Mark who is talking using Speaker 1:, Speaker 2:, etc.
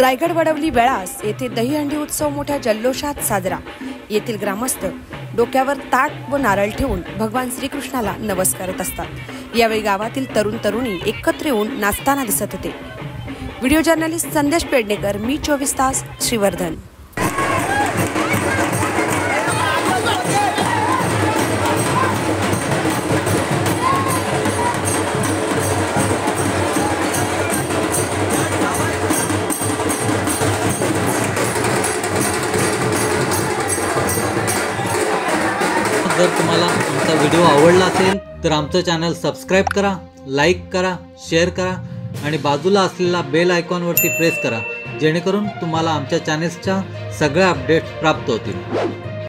Speaker 1: रायगड वडवली वेळास येथे दहीहंडी उत्सव मोठ्या जल्लोषात साजरा। येथील ग्रामस्थ डोक्यावर ताट व नारळ ठेवून भगवान श्रीकृष्णाला नमस्कार करत असतात। यावेळी गावातील तरुण तरुणी एकत्र येऊन नाचताना दिसत होते। व्हिडिओ जर्नलिस्ट संदेश पेडणेकर, मी 24 तास, श्रीवर्धन।
Speaker 2: जर तुम्हाला आमचा व्हिडिओ आवडला असेल तर आमचं चॅनल सबस्क्राइब करा, लाईक करा, शेअर करा आणि बाजूला असलेला बेल आयकॉनवरती प्रेस करा, जेणेकरून तुम्हाला आमच्या चॅनल्सच्या सगळ्या अपडेट्स प्राप्त होतील।